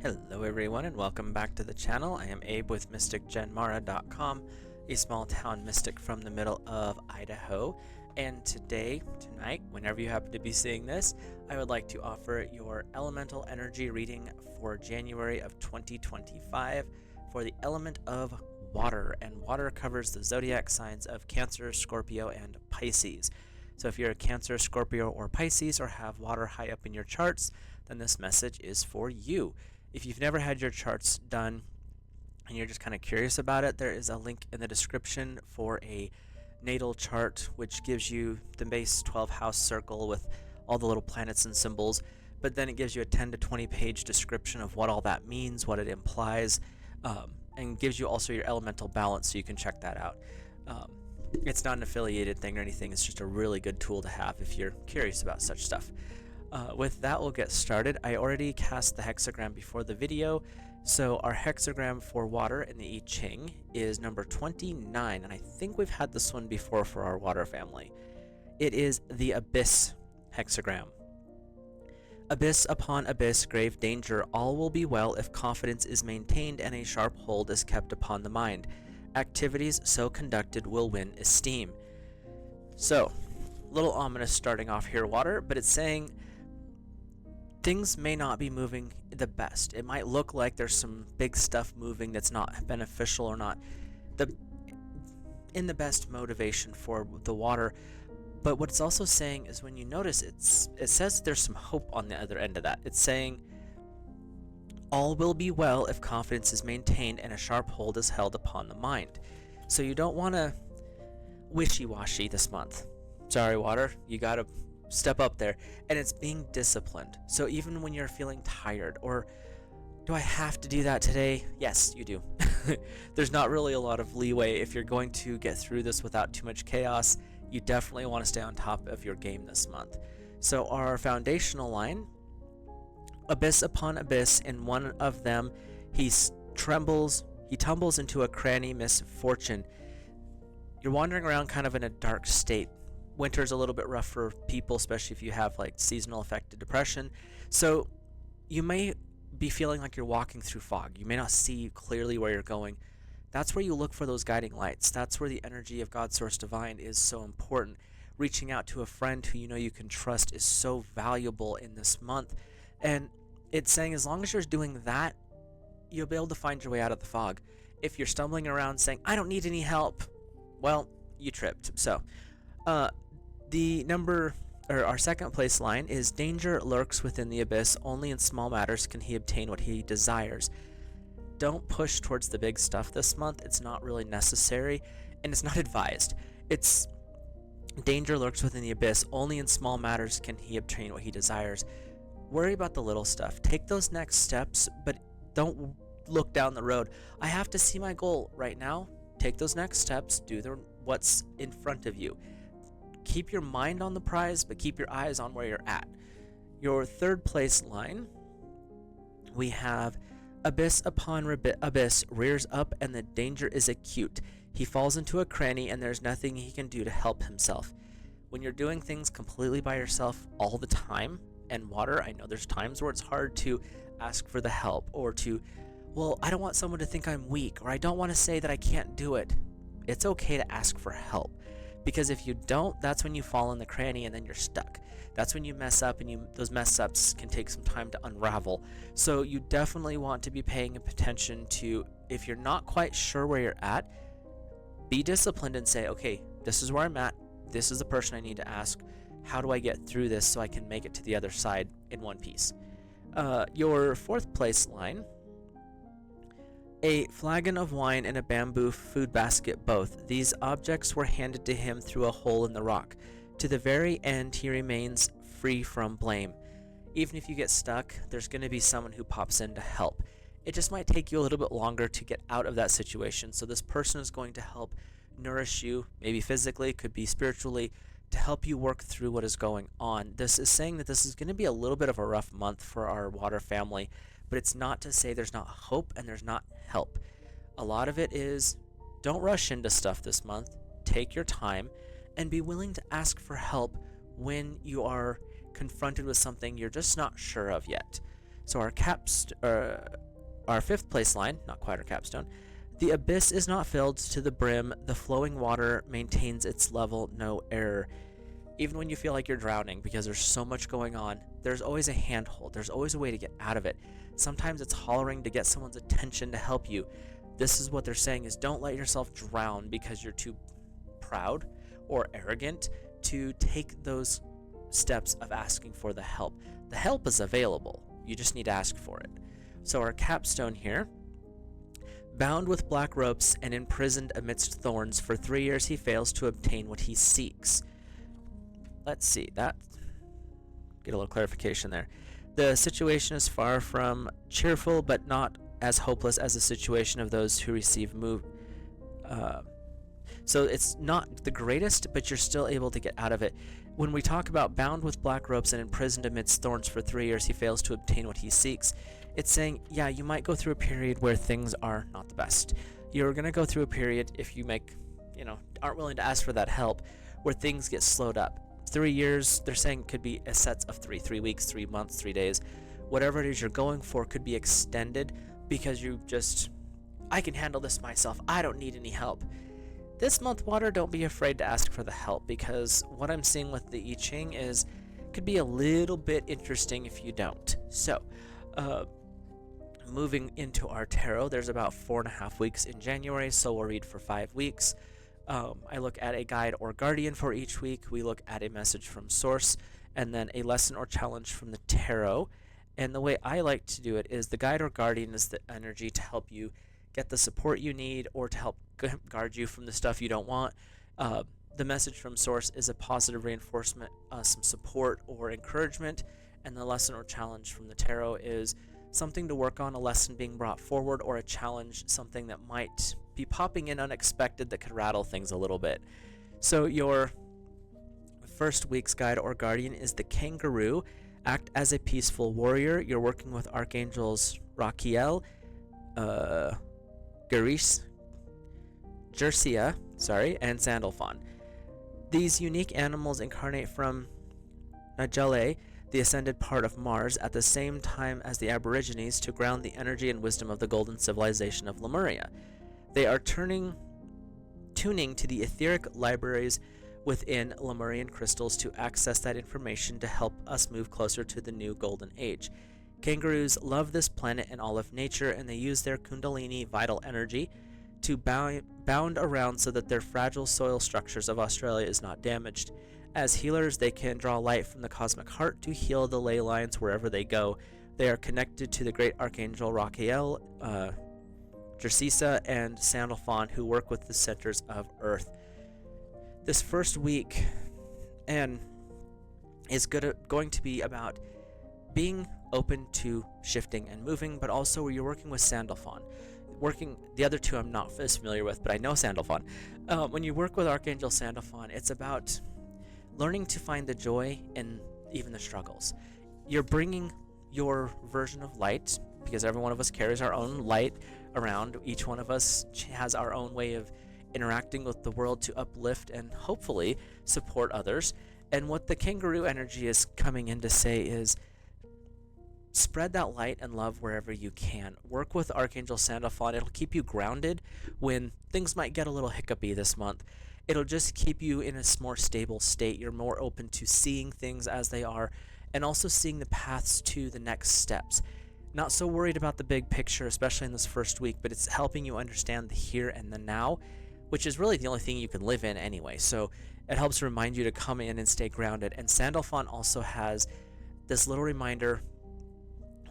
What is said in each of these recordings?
Hello everyone and welcome back to the channel. I am Abe with MysticGenMara.com, a small town mystic from the middle of Idaho. And tonight, whenever you happen to be seeing this, I would like to offer your elemental energy reading for January of 2025 for the element of water. And water covers the zodiac signs of Cancer, Scorpio, and Pisces. So if you're a Cancer, Scorpio, or Pisces, or have water high up in your charts, then this message is for you. If you've never had your charts done and you're just kind of curious about it, there is a link in the description for a natal chart, which gives you the base 12 house circle with all the little planets and symbols, but then it gives you a 10 to 20 page description of what all that means, what it implies, and gives you also your elemental balance, so you can check that out. It's not an affiliated thing or anything, it's just a really good tool to have if you're curious about such stuff. With that, we'll get started. I already cast the hexagram before the video, so our hexagram for water in the I-ching is number 29, and I think we've had this one before for our water family. It is the abyss hexagram. Abyss upon abyss, grave danger, all will be well if confidence is maintained and a sharp hold is kept upon the mind. Activities so conducted will win esteem. So, a little ominous starting off here, water, but it's saying things may not be moving the best. It might look like there's some big stuff moving that's not beneficial or not in the best motivation for the water. But what it's also saying is, when you notice, it says there's some hope on the other end of that. It's saying all will be well if confidence is maintained and a sharp hold is held upon the mind. So you don't want to wishy-washy this month. Sorry, water, you gotta step up there. And it's being disciplined. So even when you're feeling tired, or do I have to do that today? Yes, you do. There's not really a lot of leeway. If you're going to get through this without too much chaos, you definitely want to stay on top of your game this month. So our foundational line, abyss upon abyss, in one of them he tumbles into a cranny misfortune. You're wandering around kind of in a dark state. Winter's a little bit rough for people, especially if you have like seasonal affected depression. So you may be feeling like you're walking through fog. You may not see clearly where you're going. That's where you look for those guiding lights. That's where the energy of God Source Divine is so important. Reaching out to a friend who you know you can trust is so valuable in this month. And it's saying as long as you're doing that, you'll be able to find your way out of the fog. If you're stumbling around saying, I don't need any help, well, you tripped. So our second place line is danger lurks within the abyss. Only in small matters can he obtain what he desires. Don't push towards the big stuff this month. It's not really necessary, and it's not advised. It's danger lurks within the abyss. Only in small matters can he obtain what he desires. Worry about the little stuff. Take those next steps, but don't look down the road. I have to see my goal right now. Take those next steps. Do what's in front of you. Keep your mind on the prize, but keep your eyes on where you're at. Your third place line, we have abyss upon abyss rears up and the danger is acute. He falls into a cranny and there's nothing he can do to help himself. When you're doing things completely by yourself all the time, and water, I know there's times where it's hard to ask for the help, or to, well, I don't want someone to think I'm weak, or I don't want to say that I can't do it. It's okay to ask for help. Because if you don't, that's when you fall in the cranny and then you're stuck. That's when you mess up, and those mess ups can take some time to unravel. So you definitely want to be paying attention to, if you're not quite sure where you're at, be disciplined and say, okay, this is where I'm at. This is the person I need to ask. How do I get through this so I can make it to the other side in one piece? Your fourth place line, a flagon of wine and a bamboo food basket both. These objects were handed to him through a hole in the rock. To the very end, he remains free from blame. Even if you get stuck, there's going to be someone who pops in to help. It just might take you a little bit longer to get out of that situation. So this person is going to help nourish you, maybe physically, could be spiritually, to help you work through what is going on. This is saying that this is going to be a little bit of a rough month for our water family, but it's not to say there's not hope and there's not help. A lot of it is, don't rush into stuff this month. Take your time and be willing to ask for help when you are confronted with something you're just not sure of yet. So our fifth place line, not quite our capstone. The abyss is not filled to the brim. The flowing water maintains its level, no error. Even when you feel like you're drowning because there's so much going on, there's always a handhold. There's always a way to get out of it. Sometimes it's hollering to get someone's attention to help you. This is what they're saying is don't let yourself drown because you're too proud or arrogant to take those steps of asking for the help. The help is available. You just need to ask for it. So our capstone here, bound with black ropes and imprisoned amidst thorns, for 3 years he fails to obtain what he seeks. Let's see, that, get a little clarification there. The situation is far from cheerful, but not as hopeless as the situation of those who receive so it's not the greatest, but you're still able to get out of it. When we talk about bound with black ropes and imprisoned amidst thorns for 3 years, he fails to obtain what he seeks. It's saying, yeah, you might go through a period where things are not the best. You're going to go through a period, if you aren't willing to ask for that help, where things get slowed up. 3 years, they're saying, could be a sets of 3 weeks, 3 months, 3 days. Whatever it is you're going for could be extended because I can handle this myself. I don't need any help. This month, water, don't be afraid to ask for the help, because what I'm seeing with the I-ching is could be a little bit interesting if you don't. So, moving into our tarot, there's about 4.5 weeks in January, so we'll read for 5 weeks. I look at a guide or guardian for each week. We look at a message from source, and then a lesson or challenge from the tarot. And the way I like to do it is the guide or guardian is the energy to help you get the support you need or to help guard you from the stuff you don't want. The message from source is a positive reinforcement, some support or encouragement, and the lesson or challenge from the tarot is something to work on, a lesson being brought forward, or a challenge, something that might be popping in unexpected that could rattle things a little bit. So your first week's guide or guardian is the kangaroo. Act as a peaceful warrior. You're working with archangels Rachiel, Jersia, and Sandalphon. These unique animals incarnate from Nagale, the ascended part of Mars, at the same time as the Aborigines, to ground the energy and wisdom of the golden civilization of Lemuria. They are tuning to the etheric libraries within Lemurian crystals to access that information to help us move closer to the new golden age. Kangaroos love this planet and all of nature, and they use their kundalini vital energy to bound around so that their fragile soil structures of Australia is not damaged. As healers, they can draw light from the cosmic heart to heal the ley lines wherever they go. They are connected to the great archangel Rachiel, Jersia, and Sandalphon, who work with the centers of Earth. This first week is going to be about being open to shifting and moving, but also where you're working with Sandalphon. The other two I'm not as familiar with, but I know Sandalphon. When you work with Archangel Sandalphon, it's about learning to find the joy in even the struggles. You're bringing your version of light, because every one of us carries our own light around. Each one of us has our own way of interacting with the world to uplift and hopefully support others. And what the kangaroo energy is coming in to say is spread that light and love wherever you can. Work with Archangel Sandalphon. It'll keep you grounded when things might get a little hiccupy this month. It'll just keep you in a more stable state. You're more open to seeing things as they are and also seeing the paths to the next steps. Not so worried about the big picture, especially in this first week, but it's helping you understand the here and the now, which is really the only thing you can live in anyway. So it helps remind you to come in and stay grounded. And Sandalphon also has this little reminder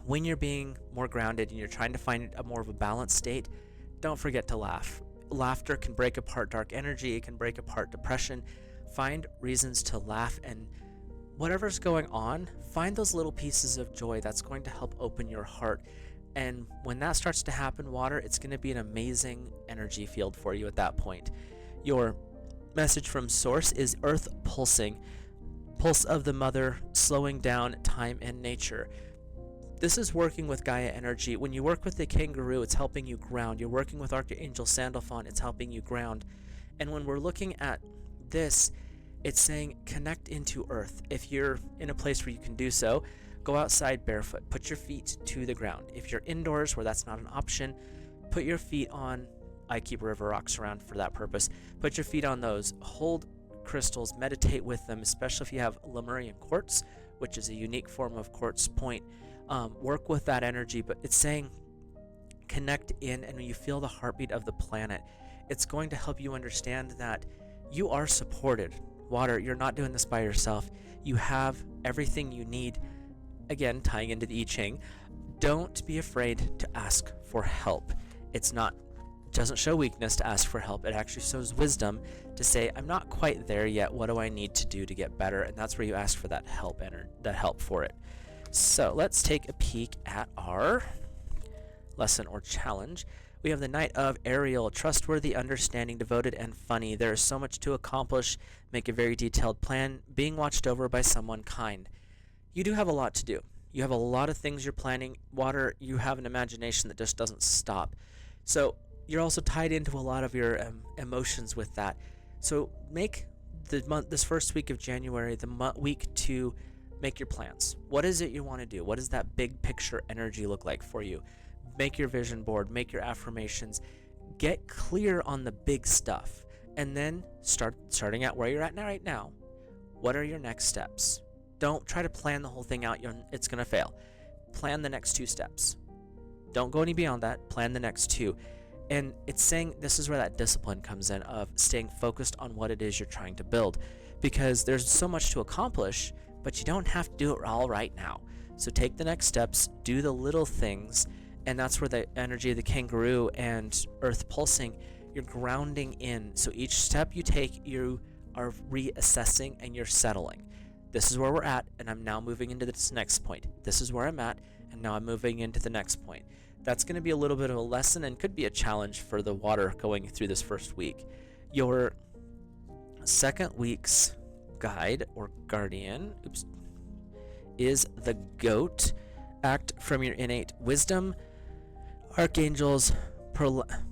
when you're being more grounded and you're trying to find a more of a balanced state, don't forget to laugh. Laughter can break apart dark energy. It can break apart depression. Find reasons to laugh, and whatever's going on, find those little pieces of joy that's going to help open your heart. And when that starts to happen, water, it's going to be an amazing energy field for you at that point. Your message from source is earth pulsing, pulse of the mother, slowing down time and nature. This is working with Gaia energy. When you work with the kangaroo, it's helping you ground. You're working with Archangel Sandalphon, it's helping you ground. And when we're looking at this, it's saying connect into earth. If you're in a place where you can do so, Go outside barefoot. Put your feet to the ground. If you're indoors where that's not an option, put your feet on. I keep river rocks around for that purpose. Put your feet on those. Hold crystals. Meditate with them, especially if you have Lemurian quartz, which is a unique form of quartz point. Work with that energy, but it's saying connect in, and when you feel the heartbeat of the planet, it's going to help you understand that you are supported. Water, you're not doing this by yourself. You have everything you need. Again, tying into the I-ching, don't be afraid to ask for help. Doesn't show weakness to ask for help. It actually shows wisdom to say, I'm not quite there yet. What do I need to do to get better? And that's where you ask for that help for it. So let's take a peek at our lesson or challenge. We have the Knight of Ariel, trustworthy, understanding, devoted, and funny. There is so much to accomplish. Make a very detailed plan, being watched over by someone kind. You do have a lot to do. You have a lot of things you're planning. Water, you have an imagination that just doesn't stop. So you're also tied into a lot of your emotions with that. So make this first week of January the week to make your plans. What is it you want to do? What does that big picture energy look like for you? Make your vision board, make your affirmations, get clear on the big stuff, and then starting out where you're at right now. What are your next steps? Don't try to plan the whole thing out. It's going to fail. Plan the next 2 steps. Don't go any beyond that. Plan the next 2. And it's saying this is where that discipline comes in, of staying focused on what it is you're trying to build, because there's so much to accomplish, but you don't have to do it all right now. So take the next steps, do the little things, and that's where the energy of the kangaroo and earth pulsing, you're grounding in. So each step you take, you are reassessing and you're settling. This is where we're at, and I'm now moving into this next point. This is where I'm at, and now I'm moving into the next point. That's going to be a little bit of a lesson and could be a challenge for the water going through this first week. Your second week's guide or guardian is the goat. Act from your innate wisdom. Archangels Perlimiac,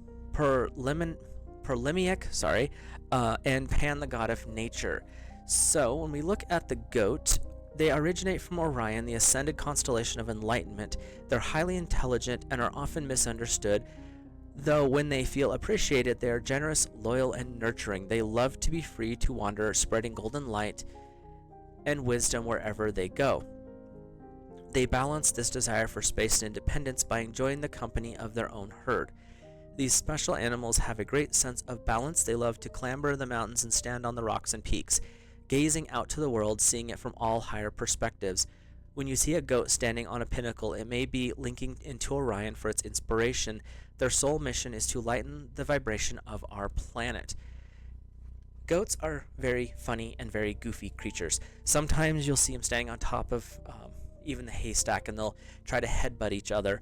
and Pan, the god of nature. So when we look at the goat, they originate from Orion, the ascended constellation of enlightenment. They're highly intelligent and are often misunderstood, though when they feel appreciated, they are generous, loyal, and nurturing. They love to be free to wander, spreading golden light and wisdom wherever they go. They balance this desire for space and independence by enjoying the company of their own herd. These special animals have a great sense of balance. They love to clamber the mountains and stand on the rocks and peaks, gazing out to the world, seeing it from all higher perspectives. When you see a goat standing on a pinnacle, it may be linking into Orion for its inspiration. Their sole mission is to lighten the vibration of our planet. Goats are very funny and very goofy creatures. Sometimes you'll see them standing on top of even the haystack, and they'll try to headbutt each other.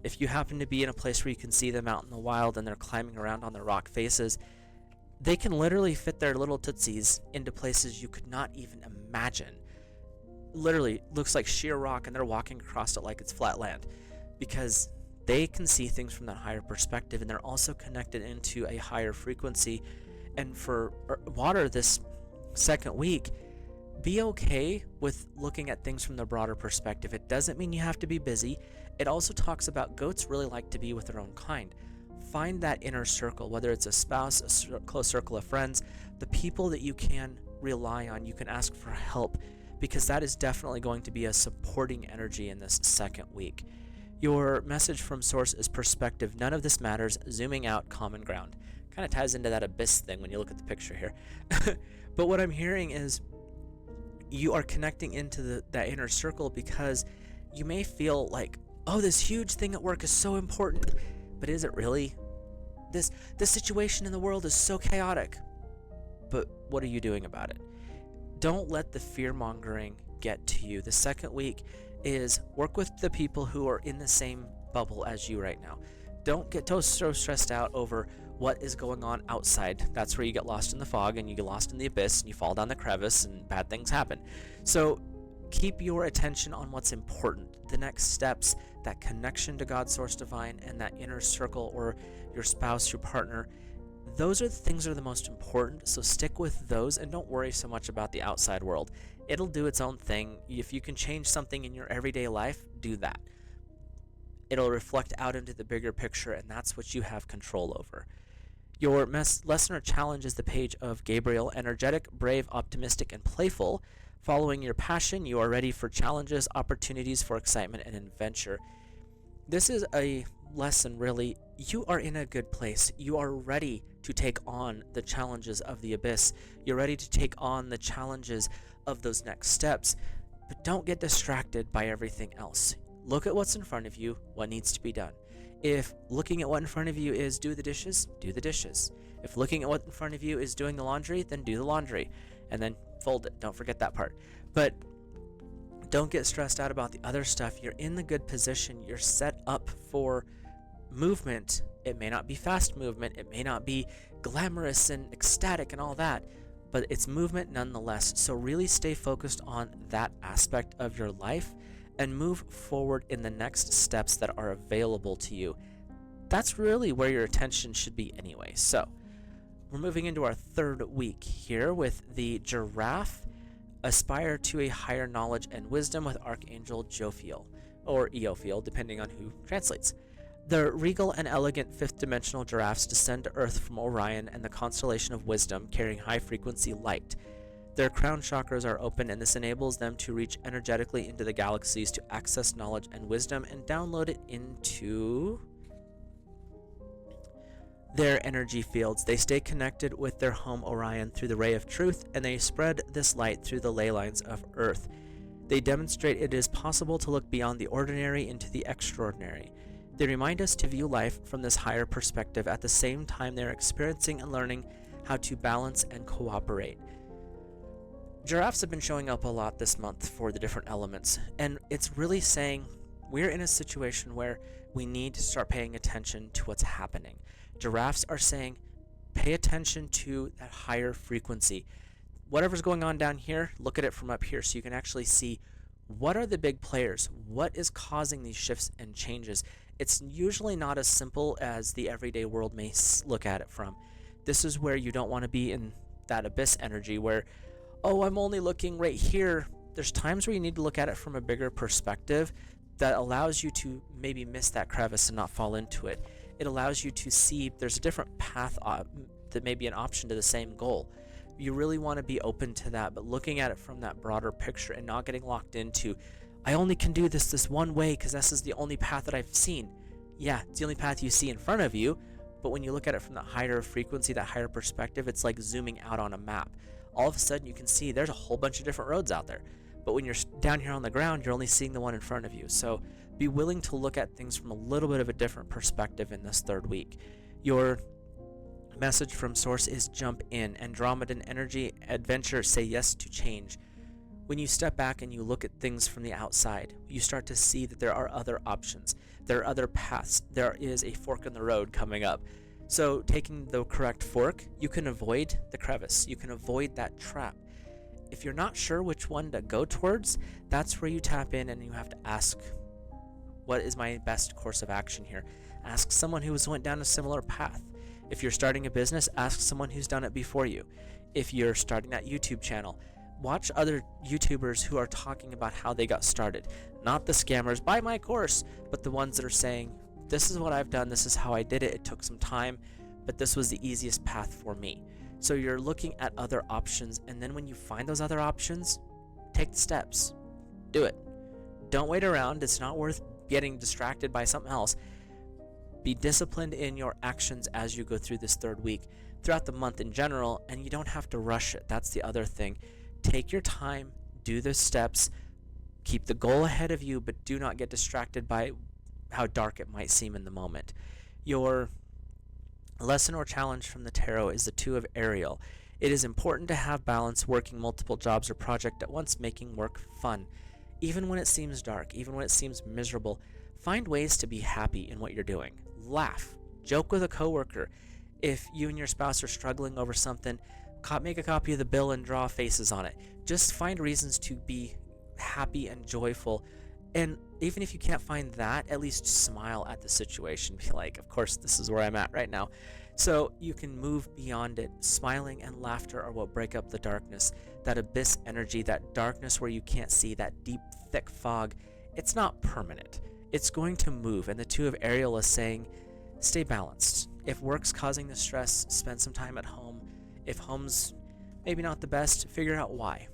If you happen to be in a place where you can see them out in the wild and they're climbing around on their rock faces, they can literally fit their little tootsies into places you could not even imagine. Literally looks like sheer rock, and they're walking across it like it's flat land, because they can see things from that higher perspective, and they're also connected into a higher frequency. And for water this second week, be okay with looking at things from the broader perspective. It doesn't mean you have to be busy. It also talks about goats really like to be with their own kind. Find that inner circle, whether it's a spouse, a close circle of friends, the people that you can rely on, you can ask for help, because that is definitely going to be a supporting energy in this second week. Your message from source is perspective. None of this matters. Zooming out, common ground. Kind of ties into that abyss thing when you look at the picture here. But what I'm hearing is you are connecting into that inner circle, because you may feel like, oh, this huge thing at work is so important. But is it really? This situation in the world is so chaotic. But what are you doing about it? Don't let the fear-mongering get to you. The second week is work with the people who are in the same bubble as you right now. Don't get so stressed out over what is going on outside. That's where you get lost in the fog, and you get lost in the abyss, and you fall down the crevice, and bad things happen. So keep your attention on what's important. The next steps, that connection to God, Source Divine, and that inner circle, or your spouse, your partner, those are the things that are the most important, so stick with those and don't worry so much about the outside world. It'll do its own thing. If you can change something in your everyday life, do that. It'll reflect out into the bigger picture, and that's what you have control over. Your lesson or challenge is the page of Gabriel, energetic, brave, optimistic, and playful. Following your passion, you are ready for challenges, opportunities for excitement, and adventure. This is a lesson, really. You are in a good place. You are ready to take on the challenges of the abyss. You're ready to take on the challenges of those next steps, but don't get distracted by everything else. Look at what's in front of you, what needs to be done. If looking at what in front of you is do the dishes, do the dishes. If looking at what in front of you is doing the laundry, then do the laundry, and then fold it. Don't forget that part. But don't get stressed out about the other stuff. You're in the good position. You're set up for movement. It may not be fast movement. It may not be glamorous and ecstatic and all that, but it's movement nonetheless. So really stay focused on that aspect of your life and move forward in the next steps that are available to you. That's really where your attention should be anyway. So we're moving into our third week here with the giraffe. Aspire to a higher knowledge and wisdom with Archangel Jophiel, or Eophiel, depending on who translates. The regal and elegant fifth dimensional giraffes descend to Earth from Orion and the constellation of Wisdom, carrying high-frequency light. Their crown chakras are open, and this enables them to reach energetically into the galaxies to access knowledge and wisdom and download it into their energy fields. They stay connected with their home Orion through the ray of truth, and they spread this light through the ley lines of Earth. They demonstrate it is possible to look beyond the ordinary into the extraordinary. They remind us to view life from this higher perspective at the same time they're experiencing and learning how to balance and cooperate. Giraffes have been showing up a lot this month for the different elements, and it's really saying we're in a situation where we need to start paying attention to what's happening. Giraffes are saying, pay attention to that higher frequency. Whatever's going on down here, look at it from up here so you can actually see what are the big players, what is causing these shifts and changes. It's usually not as simple as the everyday world may look at it from. This is where you don't want to be in that abyss energy where, oh, I'm only looking right here. There's times where you need to look at it from a bigger perspective that allows you to maybe miss that crevice and not fall into it. It allows you to see there's a different path that may be an option to the same goal. You really want to be open to that, but looking at it from that broader picture and not getting locked into, I only can do this one way because this is the only path that I've seen. Yeah, it's the only path you see in front of you, but when you look at it from that higher frequency, that higher perspective, it's like zooming out on a map. All of a sudden you can see there's a whole bunch of different roads out there. But when you're down here on the ground, you're only seeing the one in front of you. So be willing to look at things from a little bit of a different perspective in this third week. Your message from Source is jump in. Andromedan energy, adventure, say yes to change. When you step back and you look at things from the outside, you start to see that there are other options. There are other paths. There is a fork in the road coming up. So taking the correct fork, you can avoid the crevice. You can avoid that trap. If you're not sure which one to go towards, that's where you tap in and you have to ask, what is my best course of action here? Ask someone who has went down a similar path. If you're starting a business, ask someone who's done it before you. If you're starting that YouTube channel, watch other YouTubers who are talking about how they got started. Not the scammers, buy my course, but the ones that are saying, this is what I've done, this is how I did it, it took some time, but this was the easiest path for me. So you're looking at other options, and then when you find those other options, take the steps. Do it. Don't wait around. It's not worth getting distracted by something else. Be disciplined in your actions as you go through this third week, throughout the month in general, and you don't have to rush it. That's the other thing. Take your time, do the steps, keep the goal ahead of you, but do not get distracted by how dark it might seem in the moment. Your lesson or challenge from the tarot is the Two of Ariel. It is important to have balance, working multiple jobs or projects at once, making work fun. Even when it seems dark, even when it seems miserable, find ways to be happy in what you're doing. Laugh. Joke with a coworker. If you and your spouse are struggling over something, make a copy of the bill and draw faces on it. Just find reasons to be happy and joyful. And even if you can't find that, at least smile at the situation. Be like, of course, this is where I'm at right now. So you can move beyond it. Smiling and laughter are what break up the darkness. That abyss energy, that darkness where you can't see, that deep, thick fog, it's not permanent. It's going to move. And the two of Ariel is saying, stay balanced. If work's causing the stress, spend some time at home. If home's maybe not the best, figure out why.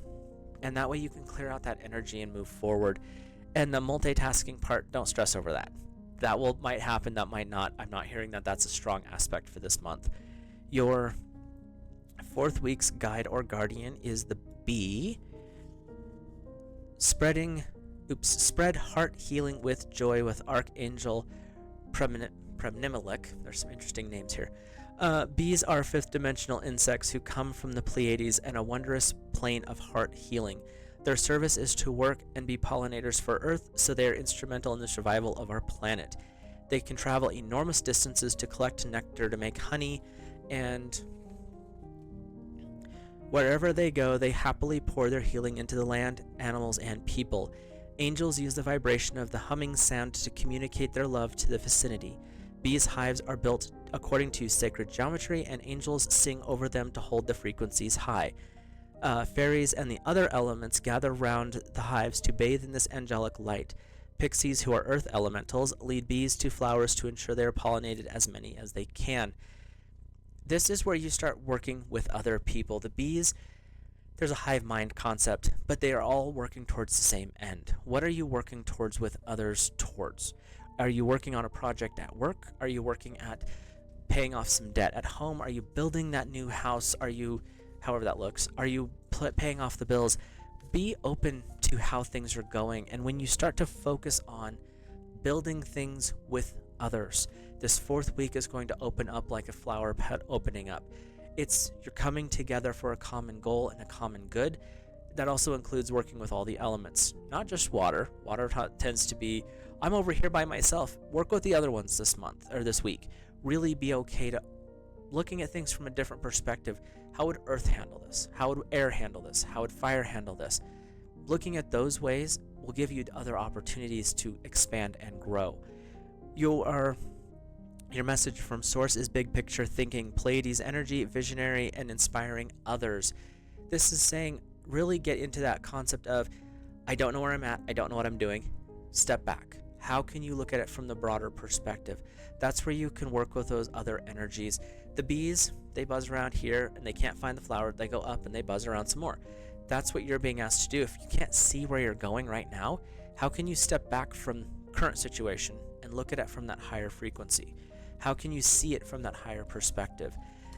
And that way you can clear out that energy and move forward. And the multitasking part, don't stress over that. That might happen, that might not. I'm not hearing that that's a strong aspect for this month. Your fourth week's guide or guardian is the bee. Spread heart healing with joy with Archangel Premnimelik. There's some interesting names here. Bees are fifth dimensional insects who come from the Pleiades and a wondrous plane of heart healing. Their service is to work and be pollinators for Earth, so they are instrumental in the survival of our planet. They can travel enormous distances to collect nectar to make honey, and wherever they go, they happily pour their healing into the land, animals, and people. Angels use the vibration of the humming sound to communicate their love to the vicinity. Bees' hives are built according to sacred geometry, and angels sing over them to hold the frequencies high. Fairies and the other elements gather round the hives to bathe in this angelic light. Pixies, who are earth elementals, lead bees to flowers to ensure they are pollinated as many as they can. This is where you start working with other people. The bees, there's a hive mind concept, but they are all working towards the same end. What are you working towards with others towards? Are you working on a project at work? Are you working at paying off some debt at home? Are you building that new house? Are you, however that looks, are you paying off the bills? Be open to how things are going. And when you start to focus on building things with others, this fourth week is going to open up like a flower pot opening up. You're coming together for a common goal and a common good. That also includes working with all the elements, not just water. Water tends to be, I'm over here by myself. Work with the other ones this month or this week. Really be okay to looking at things from a different perspective. How would earth handle this? How would air handle this? How would fire handle this? Looking at those ways will give you other opportunities to expand and grow. Your message from Source is big picture thinking, Pleiades energy, visionary, and inspiring others. This is saying really get into that concept of, I don't know where I'm at, I don't know what I'm doing. Step back. How can you look at it from the broader perspective? That's where you can work with those other energies. The bees, they buzz around here and they can't find the flower. They go up and they buzz around some more. That's what you're being asked to do. If you can't see where you're going right now, how can you step back from current situation and look at it from that higher frequency? How can you see it from that higher perspective?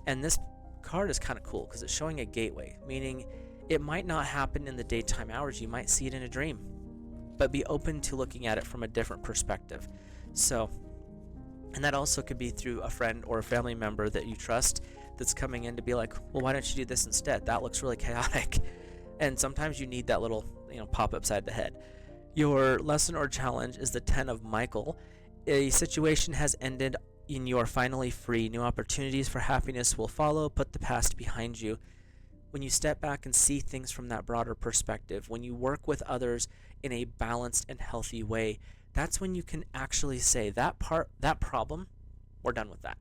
And this card is kind of cool because it's showing a gateway, meaning it might not happen in the daytime hours. You might see it in a dream, but be open to looking at it from a different perspective. So, and that also could be through a friend or a family member that you trust that's coming in to be like, well, why don't you do this instead? That looks really chaotic. And sometimes you need that little, pop upside the head. Your lesson or challenge is the 10 of Michael. A situation has ended and you are finally free. New opportunities for happiness will follow. Put the past behind you. When you step back and see things from that broader perspective, when you work with others in a balanced and healthy way, that's when you can actually say that problem, we're done with that.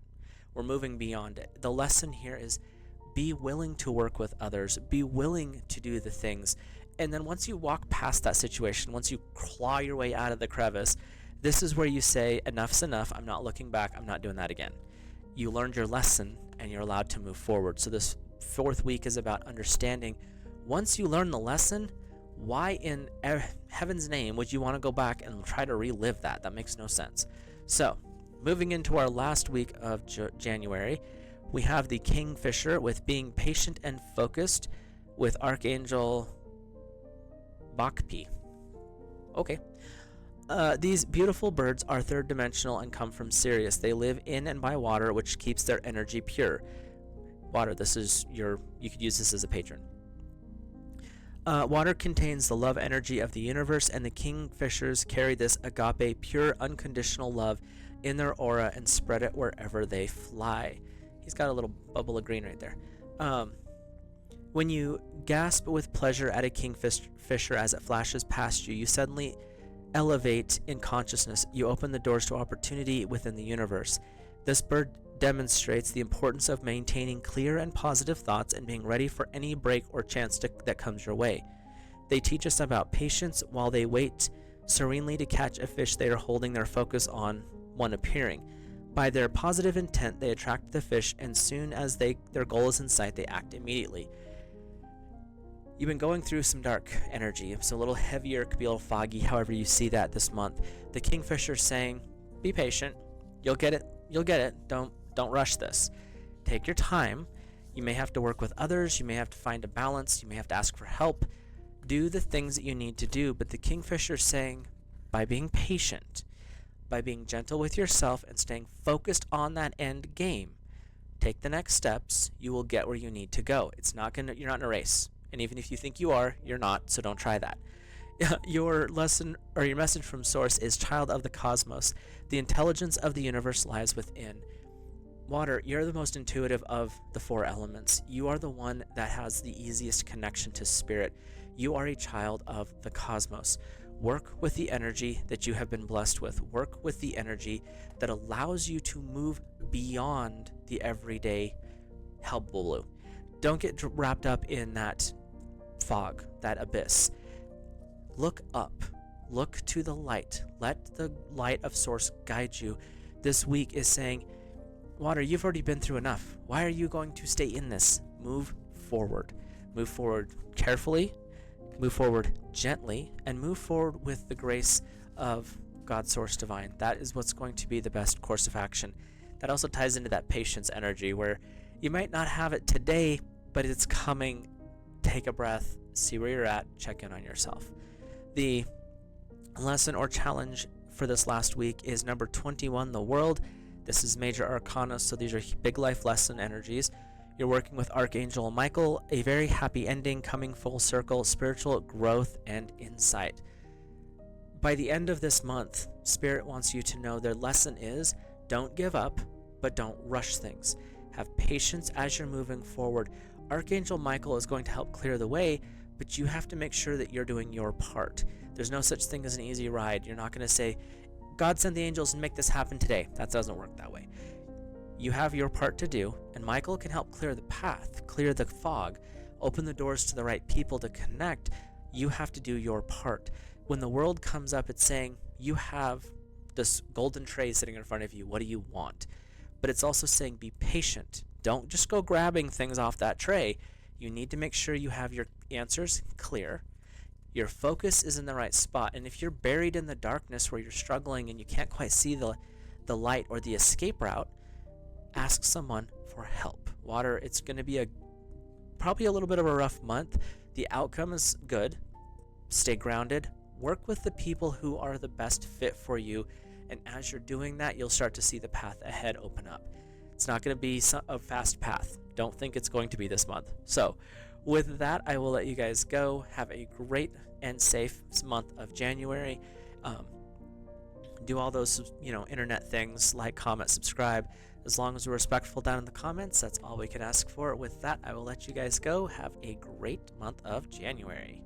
We're moving beyond it. The lesson here is be willing to work with others, be willing to do the things. And then once you walk past that situation, once you claw your way out of the crevice, this is where you say, enough's enough. I'm not looking back. I'm not doing that again. You learned your lesson and you're allowed to move forward. So this fourth week is about understanding, once you learn the lesson, why in heaven's name would you want to go back and try to relive that? That makes no sense. So moving into our last week of January, we have the Kingfisher with being patient and focused with Archangel Bakpi. Okay. These beautiful birds are third dimensional and come from Sirius. They live in and by water, which keeps their energy pure. Water, you could use this as a patron. Water contains the love energy of the universe, and the kingfishers carry this agape, pure, unconditional love in their aura and spread it wherever they fly. He's got a little bubble of green right there. When you gasp with pleasure at a kingfisher as it flashes past you, you suddenly elevate in consciousness. You open the doors to opportunity within the universe. This bird demonstrates the importance of maintaining clear and positive thoughts and being ready for any break or chance that comes your way. They teach us about patience while they wait serenely to catch a fish they are holding their focus on one appearing. By their positive intent, they attract the fish, and soon as their goal is in sight, they act immediately. You've been going through some dark energy, so a little heavier, could be a little foggy, however you see that this month. The Kingfisher is saying, be patient. You'll get it. You'll get it. Don't rush this. Take your time. You may have to work with others. You may have to find a balance. You may have to ask for help. Do the things that you need to do. But the Kingfisher is saying, by being patient, by being gentle with yourself and staying focused on that end game, take the next steps. You will get where you need to go. You're not in a race. And even if you think you are, you're not, so don't try that. Your lesson or your message from Source is child of the cosmos. The intelligence of the universe lies within. Water, you're the most intuitive of the four elements. You are the one that has the easiest connection to spirit. You are a child of the cosmos. Work with the energy that you have been blessed with. Work with the energy that allows you to move beyond the everyday hullabaloo. Don't get wrapped up in that fog, that abyss. Look up. Look to the light. Let the light of Source guide you. This week is saying, Water, you've already been through enough. Why are you going to stay in this? Move forward. Move forward carefully, move forward gently, and move forward with the grace of God Source Divine. That is what's going to be the best course of action. That also ties into that patience energy where you might not have it today, but it's coming. Take a breath, see where you're at, check in on yourself. The lesson or challenge for this last week is number 21, the World. This is major arcana, so these are big life lesson energies. You're working with Archangel Michael, a very happy ending, coming full circle, spiritual growth and insight. By the end of this month, Spirit wants you to know their lesson is don't give up, but don't rush things. Have patience as you're moving forward. Archangel Michael is going to help clear the way, but you have to make sure that you're doing your part. There's no such thing as an easy ride. You're not going to say, God send the angels and make this happen today. That doesn't work that way. You have your part to do, and Michael can help clear the path, clear the fog, open the doors to the right people to connect. You have to do your part. When the World comes up, it's saying you have this golden tray sitting in front of you. What do you want? But it's also saying be patient. Don't just go grabbing things off that tray. You need to make sure you have your answers clear. Your focus is in the right spot. And if you're buried in the darkness where you're struggling and you can't quite see the light or the escape route, ask someone for help. Water, it's going to be probably a little bit of a rough month. The outcome is good. Stay grounded. Work with the people who are the best fit for you. And as you're doing that, you'll start to see the path ahead open up. It's not going to be a fast path. Don't think it's going to be this month. So with that, I will let you guys go. Have a great and safe month of January. Do all those, internet things, like, comment, subscribe. As long as we're respectful down in the comments, that's all we can ask for. With that, I will let you guys go. Have a great month of January.